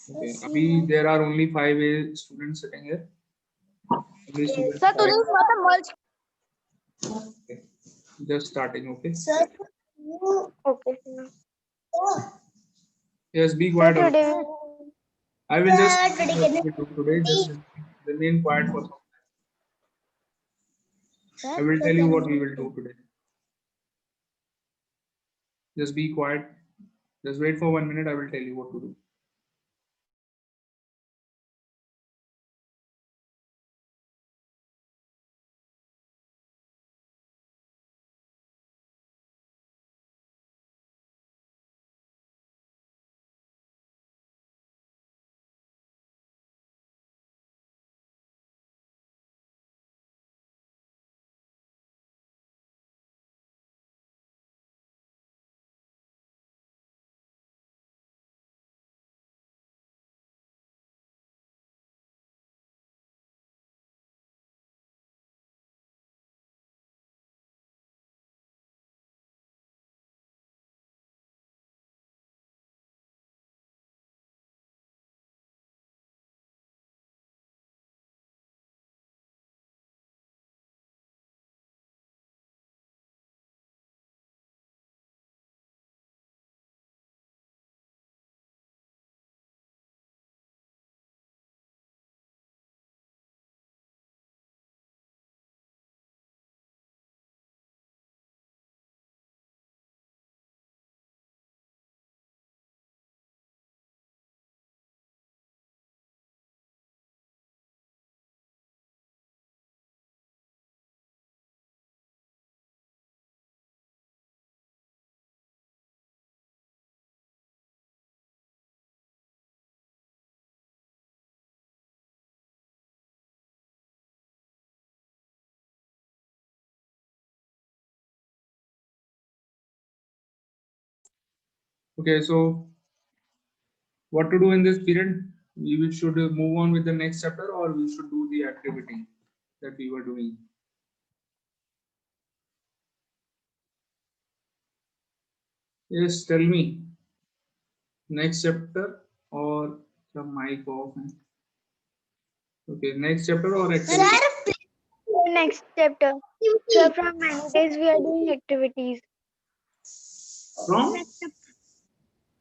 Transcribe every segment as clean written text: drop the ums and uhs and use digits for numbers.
Okay. Abhi there are only 5 students sitting here. Every student. Sir, today is not a mulch. Okay. Just starting. Okay. Okay. Yes. Be Sir, quiet. today. I will just tell you what we do today. Just remain quiet for some time. I will tell you what we will do today. Just be quiet. Just wait for 1 minute. I will tell you what to do. Okay. So what to do in this period? We should move on with the next chapter, or we should do the activity that we were doing. Yes, tell me. Next chapter or the mic off? Okay, next chapter or activity? Next chapter. So from many days we are doing activities. From?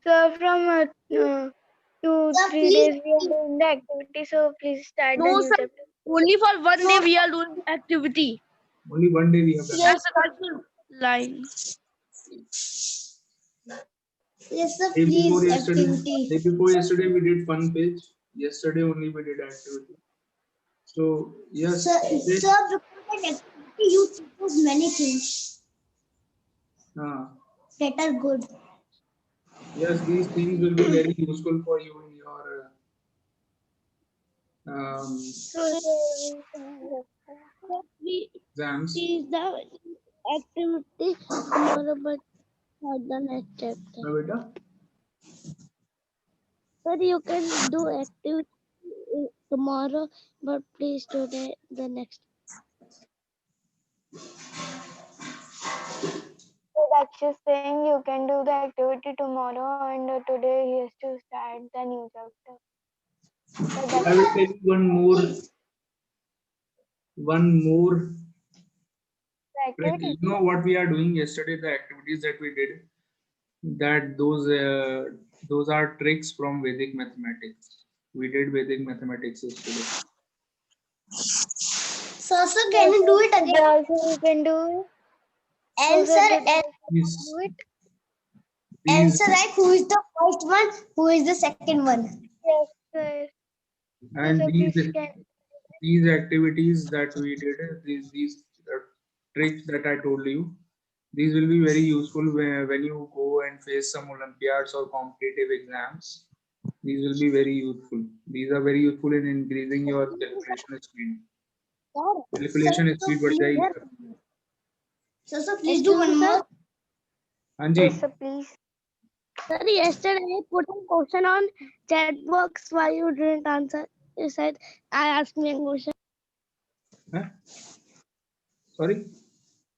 So from 2-3 days we are doing the activity. So please start the No, new sir. chapter. Only for 1 day we are doing activity. Only 1 day we have done. That's the cultural line. Yes, sir. Day before Please, yesterday, activity. day before yesterday we did fun page. Yesterday only we did activity. So yes, Sir, today, sir, because in activity you choose many things that are good. yes, these things will be very useful for you in your So We exams. teach the activity tomorrow, but not the next chapter. Na beta? Sir, you can do activity tomorrow, but please today the next. So Daksh is saying you can do the activity tomorrow and today he has to start the new chapter. So I that's will tell you one more the trick. activity. You know what we are doing yesterday, the activities that we did, that those are tricks from Vedic mathematics. We did Vedic mathematics yesterday. So, sir, can you do it Today again? also you can do it. And So sir, today and, Please, do it. and please, sir, right? Who is the first one? Who is the second one? Yes, sir. and So please can. these activities that we did, these tricks that I told you, these will be very useful when you go and face some Olympiads or competitive exams. These will be very useful. These are very useful in increasing your calculation speed. Calculation speed बढ़ जाएगी. So, please do one more. हाँ जी. Yes, sir, please. Sir, yesterday I put a question on chat box. Why you didn't answer? You said I asked me a question. Huh? Sorry.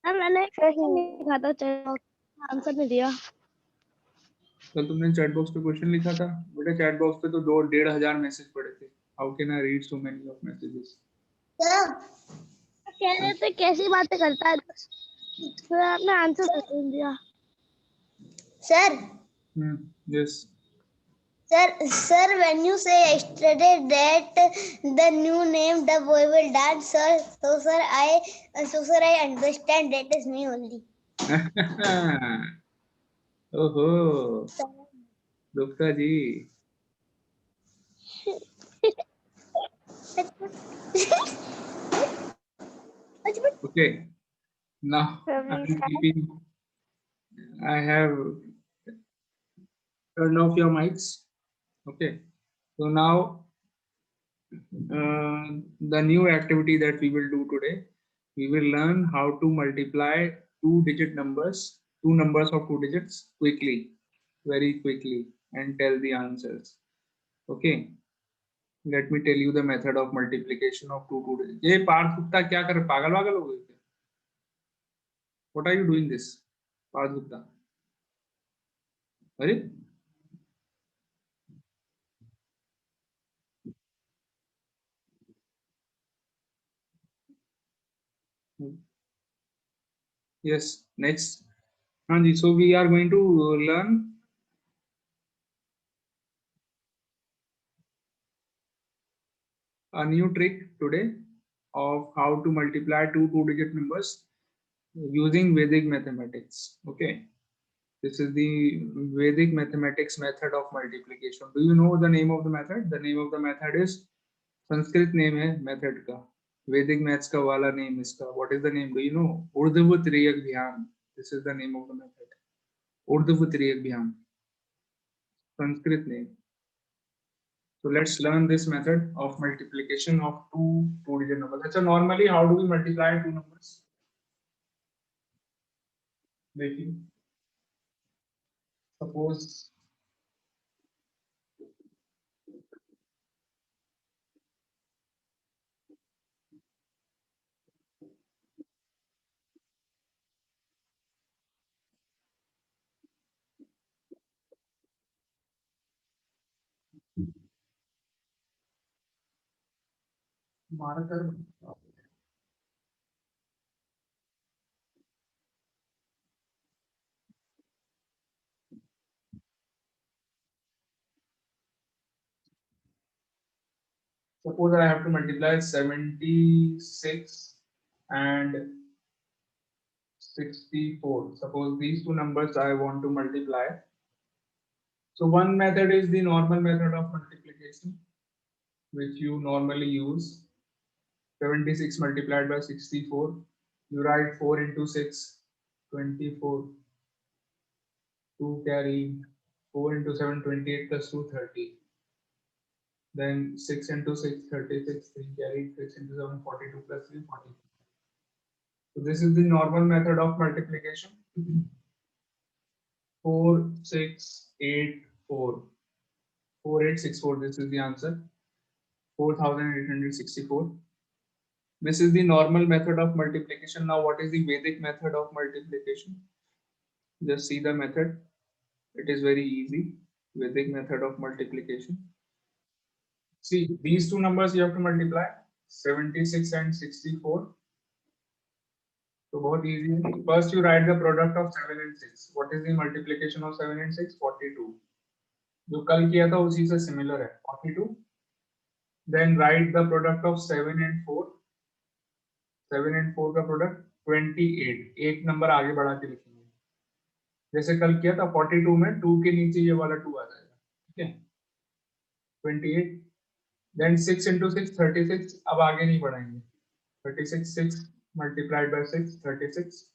मैंने Sir, लिखा था chat box. Answer नहीं दिया. कल तुमने chat box पे question लिखा था बेटा, चैट बॉक्स पे तो 2-1500 मैसेज पड़े थे. How can I read so many of messages? Sir, कह रहे थे कैसी बातें करता है, फिर आपने आंसर बता दिया. sir, Yes. sir, when you say yesterday that the new name the boy will dance, sir, sir, I understand that is me only. ओहो दुक्का जी. Okay, now Shall I we am start? keeping. I have turned off your mics. Okay, so now the new activity that we will do today, we will learn how to multiply two numbers of 2 digits quickly, very quickly, and tell the answers. Okay, let me tell you the method of multiplication of two digits. ये पार्थ गुप्ता क्या कर रहे, पागल वागल हो गए क्या? What are you doing this, Partha Gupta? अरे yes, next. हाँ जी, so we are going to learn a new trick today of how to multiply two-digit numbers using Vedic mathematics. Okay, this is the Vedic mathematics method of multiplication. Do you know the name of the method? The name of the method is Sanskrit name है method का, वैदिक maths का वाला name इसका. What is the name? Do you know? ऊर्ध्व त्रियक ध्यान. This is the name of the method. ऊर्ध्व त्रियक ध्यान, Sanskrit name. So let's learn this method of multiplication of two-digit numbers. So normally, how do we multiply two numbers? देखिए, suppose marker. Suppose I have to multiply 76 and 64. Suppose these two numbers I want to multiply. So one method is the normal method of multiplication, which you normally use. 76 multiplied by 64. You write 4 into 6, 24. 2 carry 4 into 7, 28 plus 2, 30. Then 6 into 6, 36. 3 carry 6 into 7, 42 plus 3, 40. So this is the normal method of multiplication. 4, 6, 8, 4. 4864. This is the answer. 4864. This is the normal method of multiplication. Now, what is the Vedic method of multiplication? Just see the method. It is very easy. Vedic method of multiplication. See, these two numbers you have to multiply, 76 and 64. So बहुत easy है. First you write the product of 7 and 6. What is the multiplication of 7 and 6? 42. जो कल किया था उसी से similar है, 42. Then write the product of 7 and 4. 7 and 4 का product 28. एक नंबर आगे बढ़ा के लिखेंगे. जैसे कल किया था 42 में 2 के नीचे ये वाला 2 आ जाएगा. ठीक है, 28. Then 6 into 6, 36. अब आगे नहीं बढ़ाएंगे. 36, 6 multiplied by 6, 36.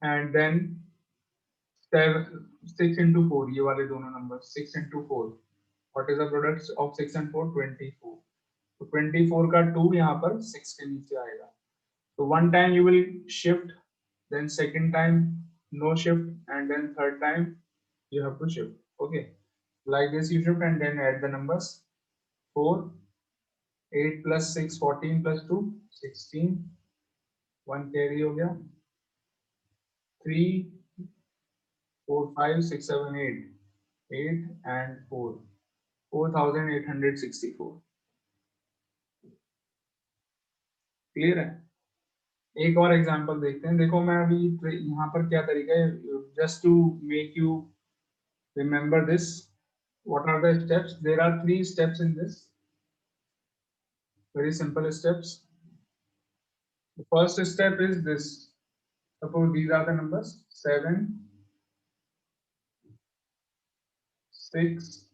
And then 6 into 4, ये वाले दोनों number. 6 into 4. What is the product of 6 and 4? 24. तो 24 का 2 यहाँ पर 6 के नीचे आएगा. So one time you will shift, then second time no shift, and then third time you have to shift. Okay, like this you shift and then add the numbers. 4, 8 plus 6, 14 plus 2, 16. 1 carry हो गया. 3, 4, 5, 6, 7, 8. 8 and 4. 4,864. Clear है? एक और example देखते हैं. देखो मैं अभी यहाँ पर क्या तरीका है, just to make you remember this. What are the steps? There are 3 steps in this. Very simple steps. The first step is this. Suppose these are the numbers 7, 6,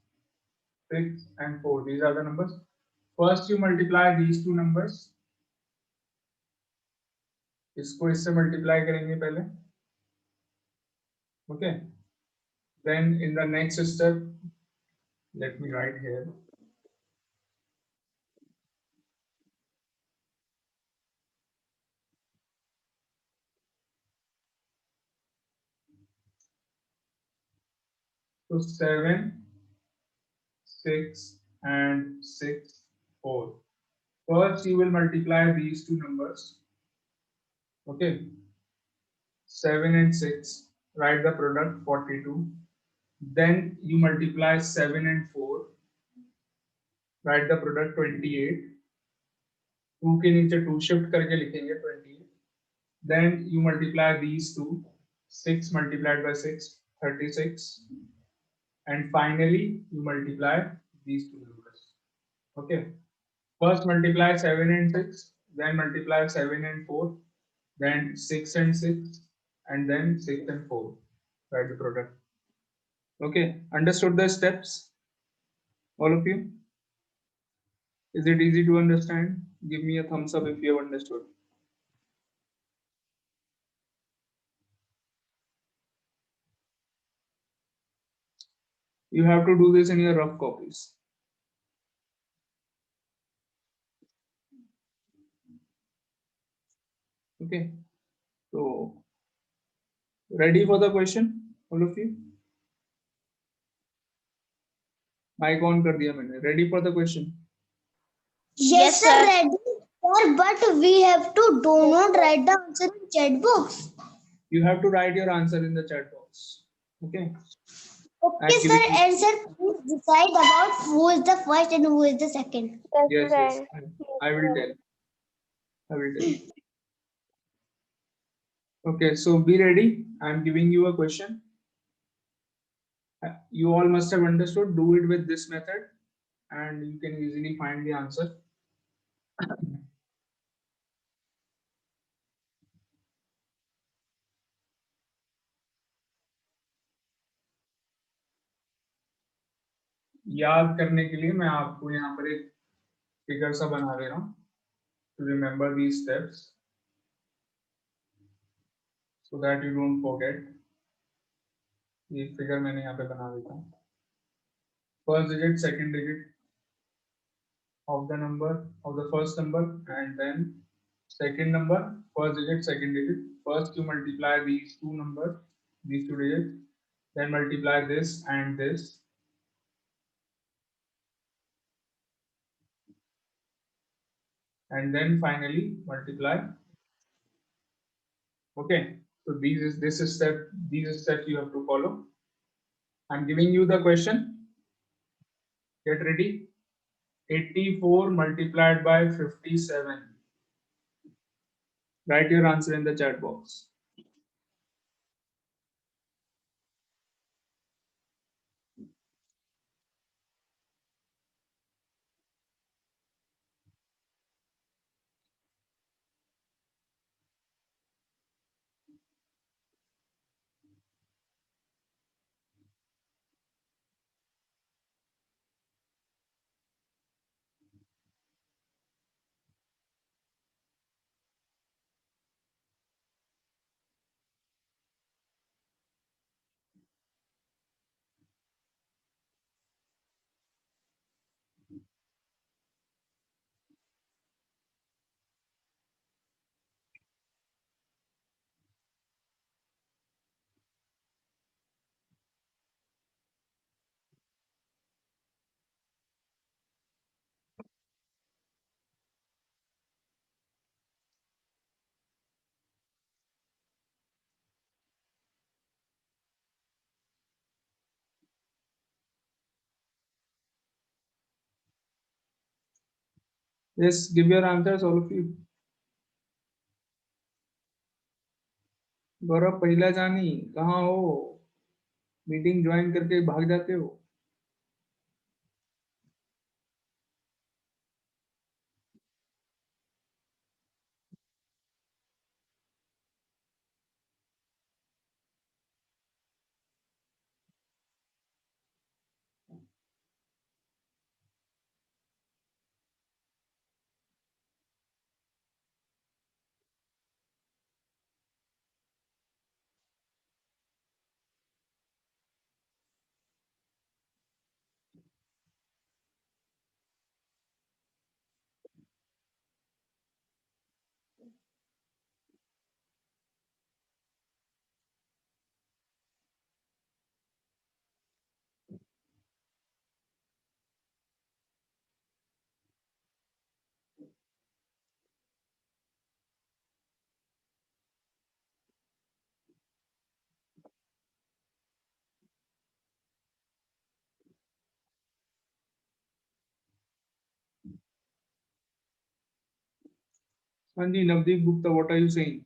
6 and 4. These are the numbers. First you multiply these two numbers. इसको इससे multiply करेंगे पहले. Okay. Then in the next step, let me write here. So 7, 6 and 6, 4. First you will multiply these two numbers. Okay. 7 and 6. Write the product 42. Then you multiply 7 and 4. Write the product 28. 2 के नीचे 2 shift करके लिखेंगे 28. Then you multiply these two. 6 multiplied by 6, 36. And finally you multiply these two numbers. Okay. First multiply 7 and 6, then multiply 7 and 4, then 6 and 6, and then 6 and 4. Write the product. Okay. Understood the steps? All of you? Is it easy to understand? Give me a thumbs up if you have understood. You have to do this in your rough copies. Okay. So, ready for the question, all of you? Mic on कर दिया मैंने. Ready for the question? Yes, sir, ready, sir, but we have to do not write the answer in chat box. You have to write your answer in the chat box. Okay. Okay, sir, and sir, please decide about who is the first and who is the second. Yes, yes. sir. I will tell. I will tell. Okay, so be ready. I am giving you a question. You all must have understood. Do it with this method, and you can easily find the answer. याद करने के लिए मैं आपको यहाँ पर एक figure सा बना दे रहा हूँ. To remember these steps, so that you don't forget. ये फिगर मैंने यहाँ पे बना देता हूँ. First digit, second digit of the number of the first number, and then second number, first digit, second digit. First you multiply these two numbers, these two digits, then multiply this and this. And then finally multiply. Okay, so this is step, these steps you have to follow. I'm giving you the question. Get ready. 84 multiplied by 57. Write your answer in the chat box. Yes, give your answers, all of you. गौरव पहिला जानी कहाँ हो? Meeting join करके भाग जाते हो. हाँ जी, Navdeep Gupta, what are you saying?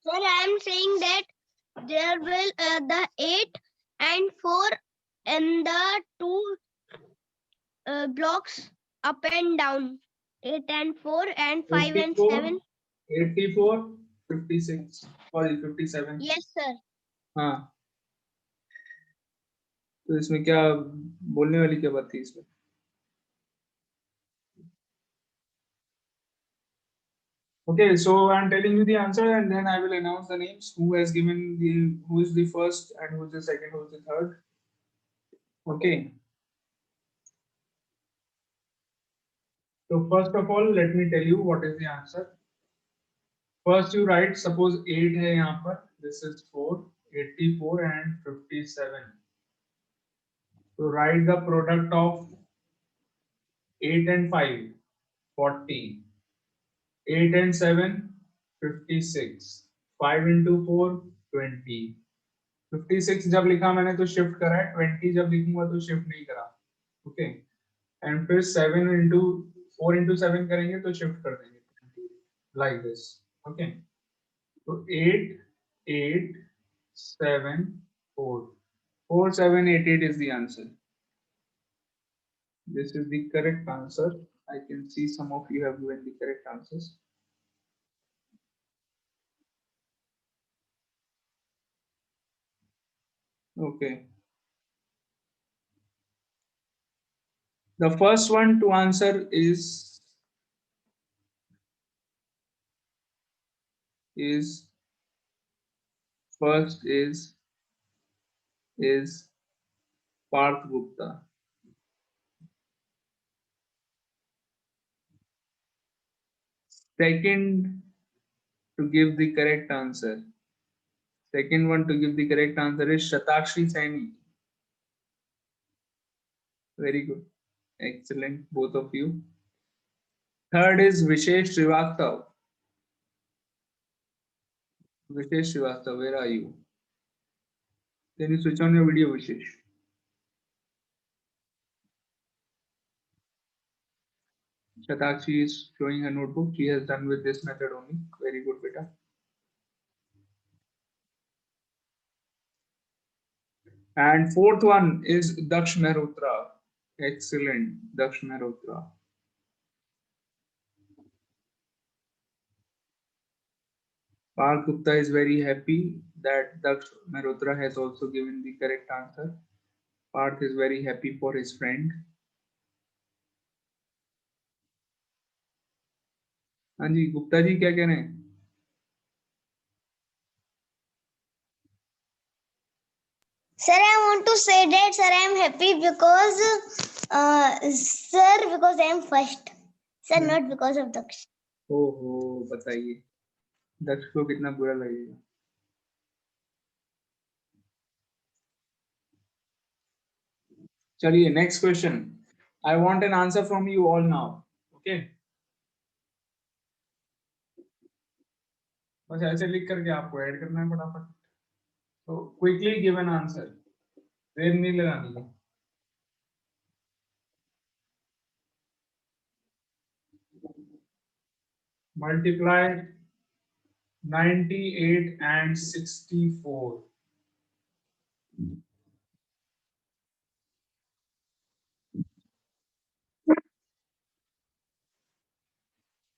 Sir, I am saying that there will the 8 and 4 and the two blocks up and down. 8 and 4 and 5 and 7. 84, 56, sorry 57. Yes, sir. हाँ, तो इसमें क्या बोलने वाली क्या बात थी इसमें? Okay, so I'm telling you the answer and then I will announce the names. Who has given the, who is the first and who is the second, who is the third. Okay. So first of all, let me tell you what is the answer. First you write, suppose 8 है यहाँ पर, this is 4, 84 and 57. So write the product of 8 and 5, 40. 8 and 7, 56. 5 into 4, 20. 56 जब लिखा मैंने तो shift करा है, 20 जब लिखूंगा तो शिफ्ट नहीं करा. ओके, एंड फिर 7 into 4 into 7 करेंगे तो शिफ्ट कर देंगे लाइक दिस. ओके, तो 8 8 7 4 4 7 8 8 is the answer. This is the correct answer. I can see some of you have given the correct answers. Okay. The first one to answer is first is Parth Gupta. Second to give the correct answer. Second one to give the correct answer is Shatakshi Saini. Very good. Excellent, both of you. Third is Vishesh Srivastav. Vishesh Srivastav, where are you? Can you switch on your video, Vishesh? Shatakshi is showing her notebook. She has done with this method only. Very good, beta. And fourth one is Daksh Mehrotra. Excellent, Daksh Mehrotra. Parth Gupta is very happy that Daksh Mehrotra has also given the correct answer. Parth is very happy for his friend. हाँ जी, गुप्ता जी क्या कह रहे हैं? Sir, I want to say that, sir, I am happy because, sir, because I am first. Sir, not because of Daksh. ओहो, बताइए दक्ष को कितना बुरा लगेगा. चलिए, next question. I want an answer from you all now. Okay. बस ऐसे लिख करके आपको ऐड करना है फटाफट. So quickly give an answer. देर नहीं लगानी है. multiply 98 and 64.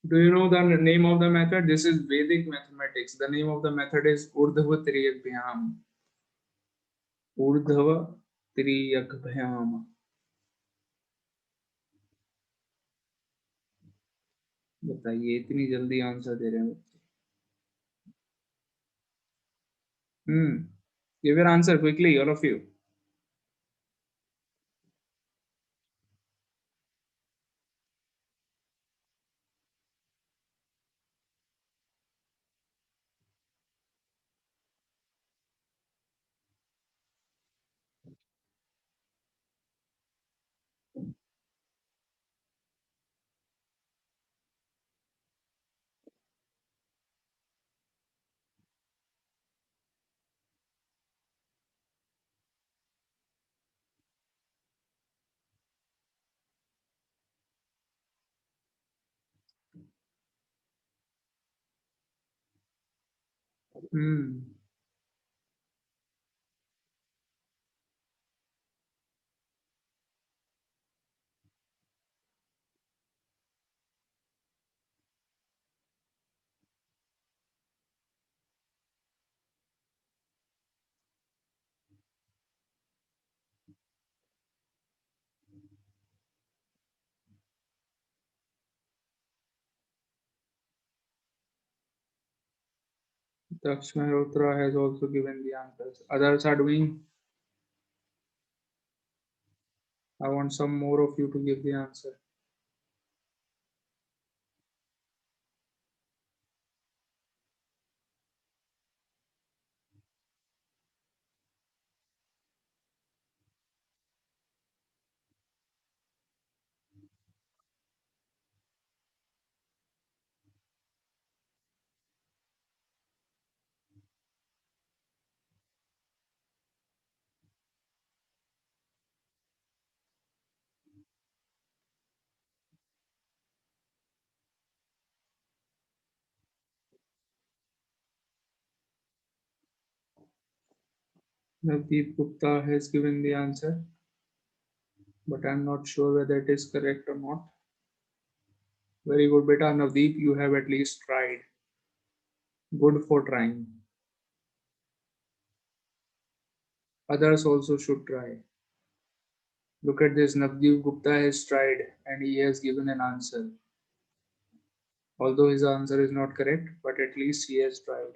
Do you know the name of the method? This is Vedic mathematics. The name of the method is Urdhva Triyakbhyam. Urdhva Triyakbhyam. बताइए इतनी जल्दी आंसर दे रहे हैं बच्चे. Give your answer quickly, all of you. Daksh Mehrotra has also given the answers. Others are doing. I want some more of you to give the answer. Navdeep Gupta has given the answer, but I'm not sure whether it is correct or not. Very good, beta. Navdeep, you have at least tried. Good for trying. Others also should try. Look at this. Navdeep Gupta has tried and he has given an answer. Although his answer is not correct, but at least he has tried.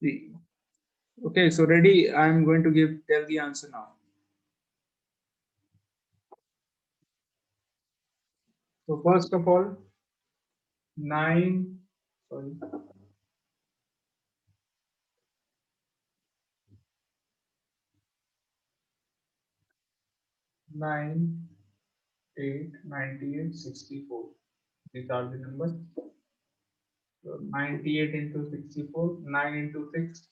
See. Okay, so ready. I'm going to tell the answer now. So first of all, 9, sorry, 9, 8, 98, 64. These are the numbers. So 98 into 64, 9 into 6,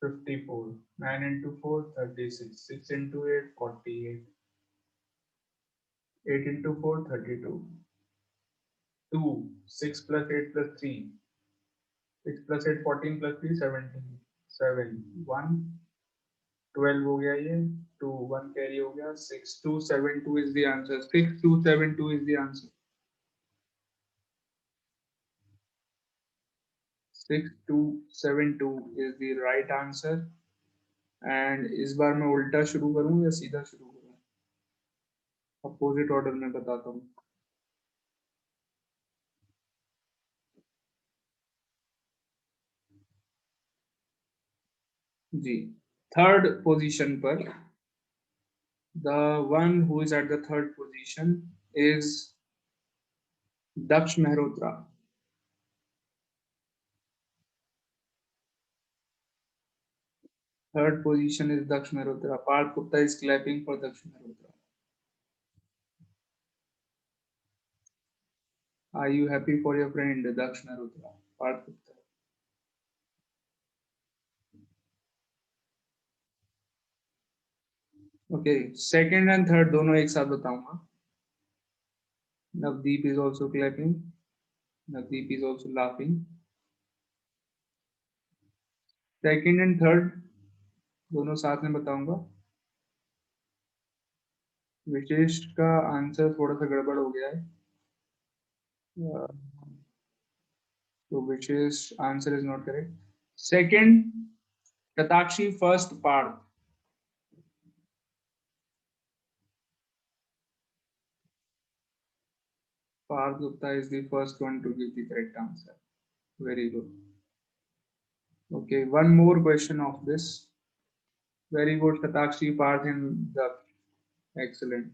54. 9 into 4, 36. 6 into 8, 48. 8 into 4, 32. 2, 6 plus 8 plus 3. 6 plus 8, 14 plus 3, 17. 7, 1, 12 हो गया ये, 2, 1 carry हो गया, 6272 is the answer. 6272 is the answer. 6272 is the right answer. And इस बार मैं उल्टा शुरू करूं या सीधा शुरू करूं? अपोजिट ऑर्डर में बताता हूं. जी, थर्ड पोजीशन पर the one who is at the third position is Daksh Mehrotra. Third position is Daksh Mehrotra. Parth Gupta is clapping for Daksh Mehrotra. Are you happy for your friend Daksh Mehrotra? Parth Gupta. Okay, second and third दोनों एक साथ बताऊंगा. Navdeep is also clapping. Navdeep is also laughing. Second and third दोनों साथ में बताऊंगा. विशेष का answer थोड़ा सा गड़बड़ हो गया है. तो विशेष answer is not correct. Second Tatakshi, first Parth. Parth Gupta is the first one to give the correct answer. Very good. Okay, one more question of this. Very good, Tatakshi, Parth, and the excellent.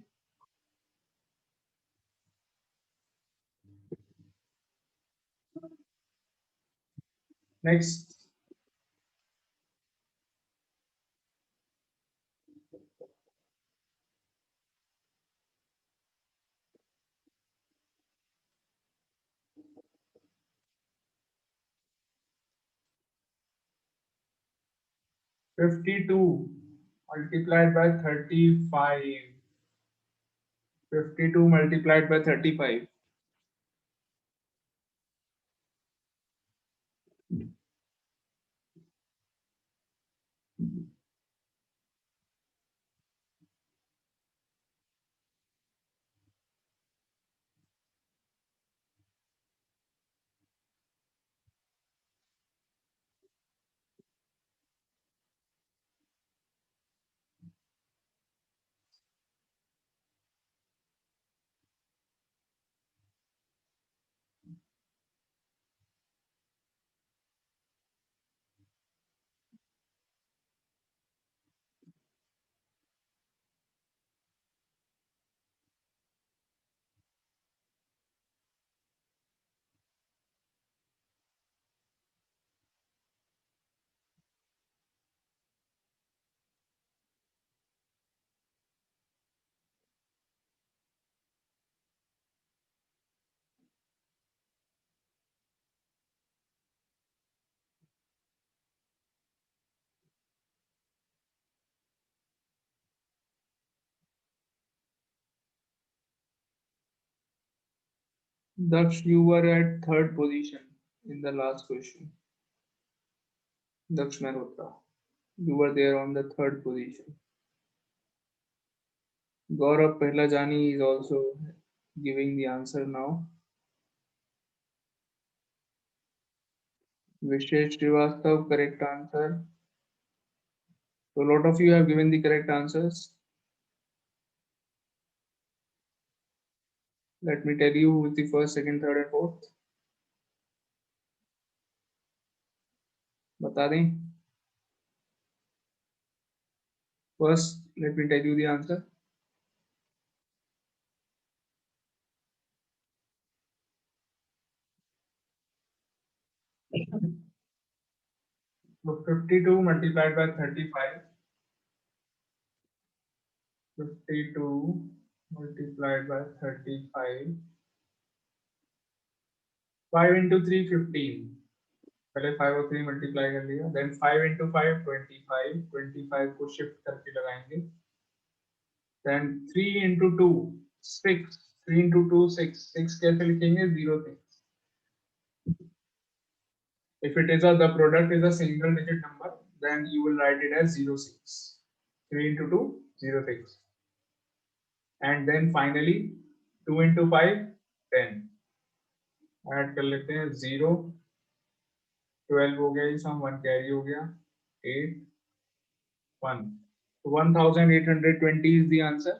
Next. (52) multiplied by 35. 52 multiplied by 35. Daksh, you were at third position in the last question. Daksh Mehrotra, you were there on the third position. Gaurav Pehlajani is also giving the answer now. Vishesh Srivastav, correct answer. So a lot of you have given the correct answers. Let me tell you who is the first, second, third, and fourth. बता दें. First, let me tell you the answer. So 52 multiplied by 35. 52 multiplied by 35. 5 into 3, 15. पहले 5 और 3 multiply कर लिया. Then 5 into 5, 25. 25 को shift करके लगाएंगे. Then 3 into 2, 6. 3 into 2, 6. 6 कैसे लिखेंगे? 0 6. If it is the product is a single digit number, then you will write it as 0 6. 3 into 2, 0 6. And then finally 2 into 5, 10. Add कर लेते हैं. 0 12 हो गया, ये सम 1 कैरी हो गया. 8 1. 1820 is the answer.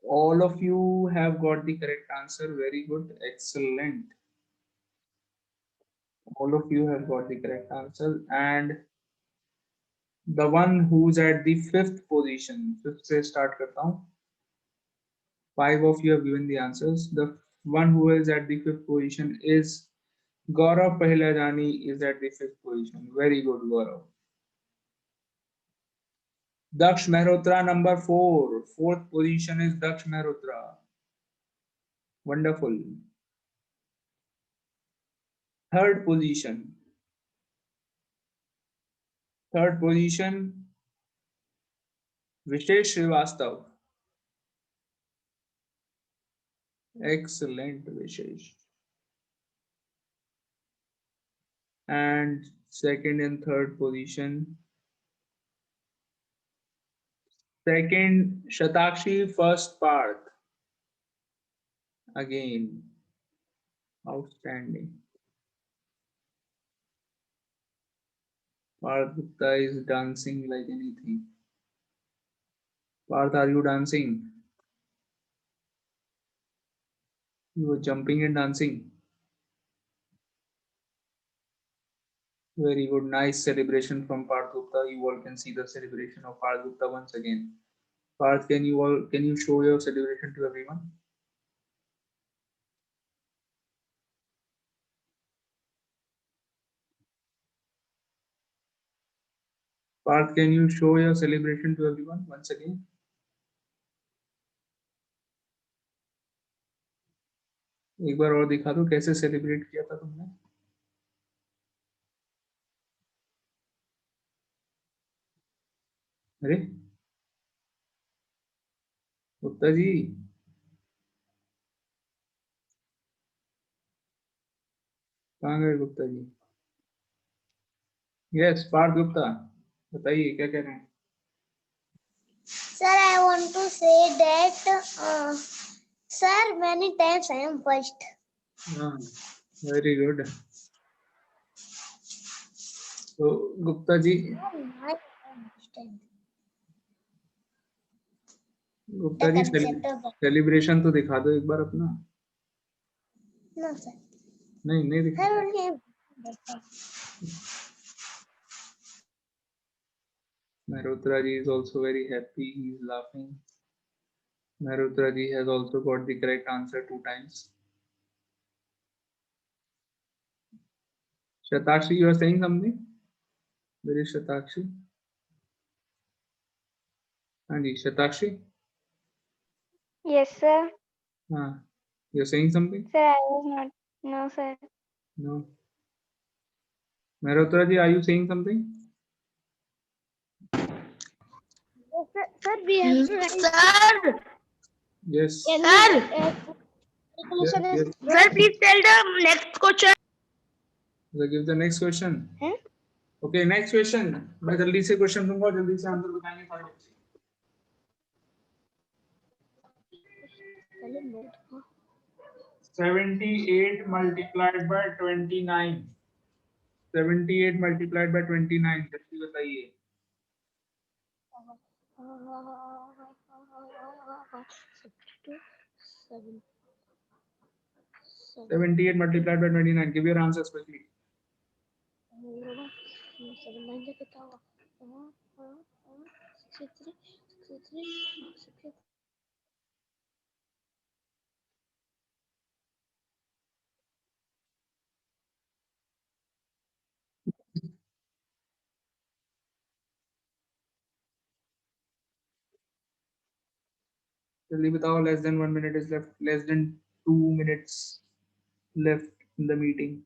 All of you have got the correct answer. Very good, excellent. All of you have got the correct answer. And the one who's at the fifth position, fifth से start करता हूँ. 5 of you have given the answers. The one who is at the fifth position is Gaurav Pehlajani is at the fifth position. Very good, Gaurav. Daksh Mehrotra, number 4. Fourth position is Daksh Mehrotra. Wonderful. Third position. Vishesh Srivastav. Excellent, Vishesh. And second and third position. Second, Shatakshi. First Parth. Again, outstanding. Parth Gupta is dancing like anything. Parth, are you dancing? You were jumping and dancing. Very good. Nice celebration from Parth Gupta. You all can see the celebration of Parth Gupta once again. Parth, can you show your celebration to everyone? Parth, can you show your celebration to everyone once again? एक बार और दिखा दो कैसे celebrate किया था तुमने. अरे गुप्ता जी, कहाँ गए गुप्ता जी? यस, पार्थ गुप्ता, बताइए क्या कह रहे हैं? Sir, I want to say that, sir, many times I am first. Very good. तो गुप्ता जी, गुप्ता जी सेलिब्रेशन तो दिखा दो एक बार अपना. No, sir. नहीं दिखा. I only have. Mehrotra ji is also very happy. He is laughing. Mehrotra ji has also got the correct answer 2 times. Shatakshi, you are saying something? Where is Shatakshi? Anji, Shatakshi? Yes, sir. You're saying something? Sir, I was not. No, sir. No. Mehrotra ji, are you saying something? Sir, we have to write. Sir, Yes. Can sir. Yes, yes. Sir, please tell the next question. So give the next question. Hmm? Okay, next question. मैं जल्दी से question दूंगा, जल्दी से answer बताएंगे सारे बच्चे. 78 multiplied by 29. 78 multiplied by 29. जल्दी बताइए. 78 multiplied by 29. Give your answers quickly. जल्दी बताओ. Less than 1 minute is left. Less than 2 minutes left in the meeting.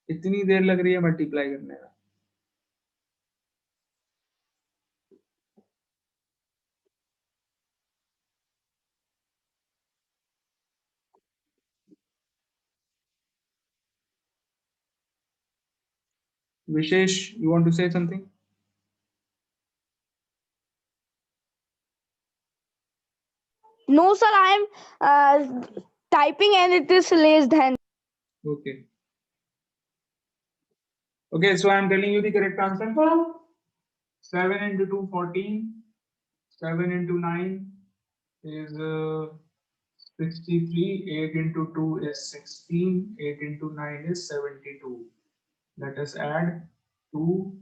इतनी देर लग रही है मल्टीप्लाई करने में. Vishesh, you want to say something? No, sir, I am typing and it is raised hand. Okay. Okay, so I am telling you the correct answer. 7 into 2, 14. 7 into 9 is 63. 8 into 2 is 16. 8 into 9 is 72. Let us add 2.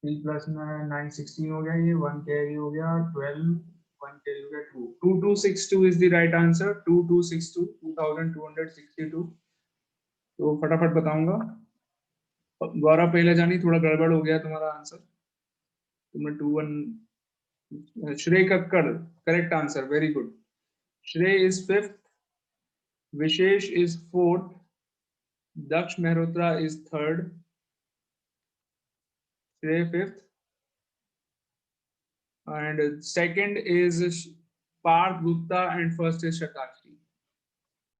3 plus 9, 16 हो गया. ये 1 carry हो गया. 12. 1 carry हो गया. 2. 2262 is the right answer. 2262. 2262. तो फटाफट बताऊंगा. गौरव पहले जानी, थोड़ा गड़बड़ हो गया तुम्हारा आंसर. तुमने 2-1. Shrey Kakkar, correct answer. Very good. Shrey is 5th. Vishesh is fourth. Daksh Mehrotra is third. Shrey fifth. And second is Parth Gupta and first is Shatakshi.